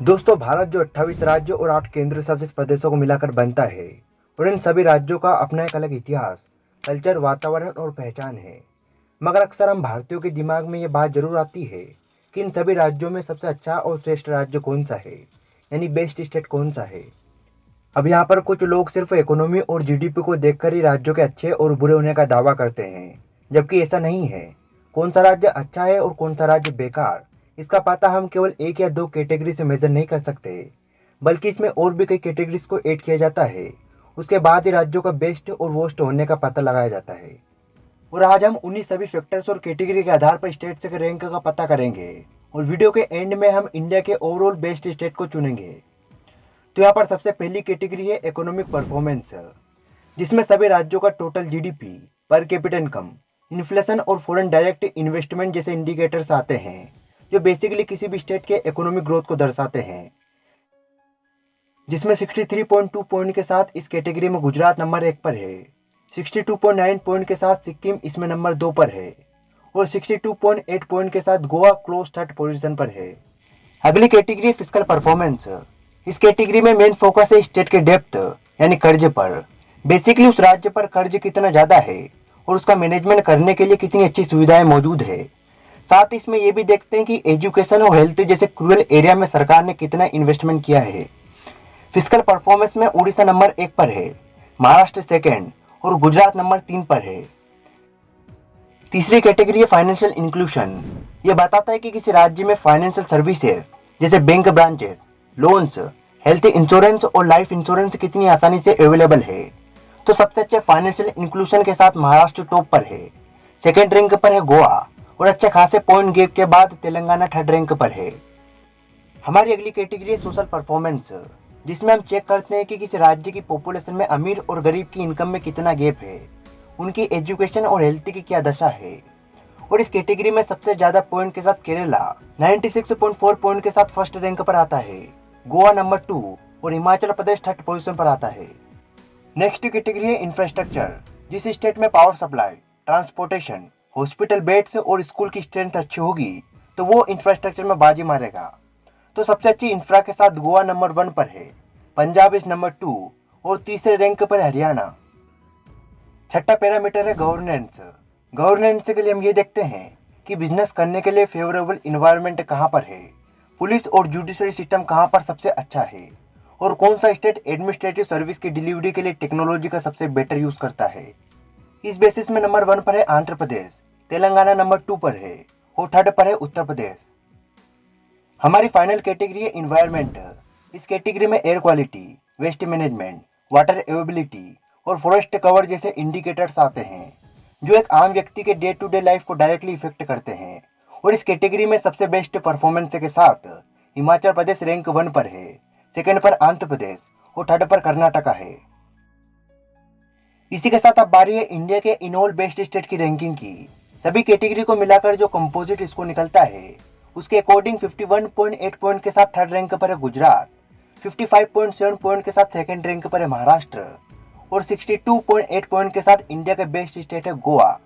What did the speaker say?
दोस्तों, भारत जो 28 राज्यों और 8 केंद्र शासित प्रदेशों को मिलाकर बनता है, और इन सभी राज्यों का अपना एक अलग इतिहास, कल्चर, वातावरण और पहचान है। मगर अक्सर हम भारतीयों के दिमाग में ये बात जरूर आती है कि इन सभी राज्यों में सबसे अच्छा और श्रेष्ठ राज्य कौन सा है, यानी बेस्ट स्टेट कौन सा है। अब यहाँ पर कुछ लोग सिर्फ इकोनॉमी और जीडीपी को देखकर ही राज्यों के अच्छे और बुरे होने का दावा करते हैं, जबकि ऐसा नहीं है। कौन सा राज्य अच्छा है और कौन सा राज्य बेकार, इसका पता हम केवल एक या दो कैटेगरी से मेजर नहीं कर सकते, बल्कि इसमें और भी कई कैटेगरीज को ऐड किया जाता है। उसके बाद ही राज्यों का बेस्ट और वर्स्ट होने का पता लगाया जाता है। और आज हम उन्हीं सभी फैक्टर्स और कैटेगरी के आधार पर स्टेट के रैंक का पता करेंगे, और वीडियो के एंड में हम इंडिया के ओवरऑल बेस्ट स्टेट को चुनेंगे। तो यहाँ पर सबसे पहली कैटेगरी है इकोनॉमिक परफॉर्मेंस, जिसमें सभी राज्यों का total GDP, per capita income, inflation और फॉरेन डायरेक्ट इन्वेस्टमेंट जैसे इंडिकेटर्स आते हैं, जो बेसिकली किसी भी स्टेट के इकोनॉमिक ग्रोथ को दर्शाते हैं। जिसमें 63.2 पॉइंट के साथ इस कैटेगरी में गुजरात नंबर 1 पर है, 62.9 पॉइंट के साथ सिक्किम इसमें नंबर 2 पर है, और 62.8 पॉइंट के साथ गोवा क्लोज थर्ड पोजीशन पर है। अगली कैटेगरी फिस्कल परफॉर्मेंस। इस कैटेगरी में मेन फोकस है स्टेट के डेप्थ, यानी कर्ज पर। बेसिकली उस राज्य पर कर्ज कितना ज्यादा है और उसका मैनेजमेंट करने के लिए कितनी अच्छी सुविधाएं मौजूद है। साथ ही इसमें यह भी देखते हैं कि एजुकेशन और हेल्थ जैसे क्रूरल एरिया में सरकार ने कितना इन्वेस्टमेंट किया है। फिस्कल परफॉर्मेंस में उड़ीसा नंबर 1 पर है, महाराष्ट्र सेकेंड और गुजरात नंबर 3 पर है। तीसरी कैटेगरी है फाइनेंशियल इंक्लूजन। यह बताता है कि किसी राज्य में फाइनेंशियल सर्विसेज जैसे bank branches, loans, health insurance और लाइफ इंश्योरेंस कितनी आसानी से अवेलेबल है। तो सबसे अच्छे फाइनेंशियल इंक्लूजन के साथ महाराष्ट्र टॉप पर है, सेकेंड रैंक पर है गोवा, और अच्छे खासे पॉइंट गैप के बाद तेलंगाना थर्ड रैंक पर है। हमारी अगली कैटेगरी है सोशल परफॉर्मेंस, जिसमें हम चेक करते हैं कि किसी राज्य की पॉपुलेशन में अमीर और गरीब की इनकम में कितना गैप है, उनकी एजुकेशन और हेल्थ की क्या दशा है। और इस कैटेगरी में सबसे ज्यादा पॉइंट के साथ केरला 96.4 पॉइंट के साथ फर्स्ट रैंक पर आता है, गोवा नंबर 2 और हिमाचल प्रदेश थर्ड पोजीशन पर आता है। नेक्स्ट कैटेगरी है इंफ्रास्ट्रक्चर। जिस स्टेट में power supply, transportation, hospital beds और स्कूल की स्ट्रेंथ अच्छी होगी, तो वो इंफ्रास्ट्रक्चर में बाजी मारेगा। तो सबसे अच्छी इंफ्रा के साथ गोवा नंबर 1 पर है, पंजाब इस नंबर 2 और तीसरे रैंक पर हरियाणा। छठा पैरामीटर है गवर्नेंस। गवर्नेंस के लिए हम ये देखते हैं कि बिजनेस करने के लिए फेवरेबल इन्वायरमेंट कहाँ पर है, पुलिस और जुडिशरी सिस्टम कहाँ पर सबसे अच्छा है, और कौन सा स्टेट एडमिनिस्ट्रेटिव सर्विस की डिलीवरी के लिए टेक्नोलॉजी का सबसे बेटर यूज करता है। इस बेसिस में नंबर 1 पर है आंध्र प्रदेश, तेलंगाना नंबर 2 पर है और थर्ड पर है उत्तर प्रदेश। हमारी फाइनल कैटेगरी है इन्वायरमेंट। इस कैटेगरी में air quality, waste management, water availability और फॉरेस्ट कवर जैसे इंडिकेटर्स आते हैं, जो एक आम व्यक्ति के डे टू डे लाइफ को डायरेक्टली इफेक्ट करते हैं। और इस कैटेगरी में सबसे बेस्ट परफॉर्मेंस के साथ हिमाचल प्रदेश रैंक 1 पर है, सेकंड पर आंध्र प्रदेश और थर्ड पर कर्नाटका है। इसी के साथ अब बारी है इंडिया के इन ऑल बेस्ट स्टेट की रैंकिंग की। सभी कैटेगरी को मिलाकर जो कंपोजिट स्कोर निकलता है, उसके अकॉर्डिंग 51.8 पॉइंट के साथ थर्ड रैंक पर है गुजरात, 55.7 पॉइंट के साथ सेकंड रैंक पर है महाराष्ट्र और 62.8 पॉइंट के साथ इंडिया का बेस्ट स्टेट है गोवा।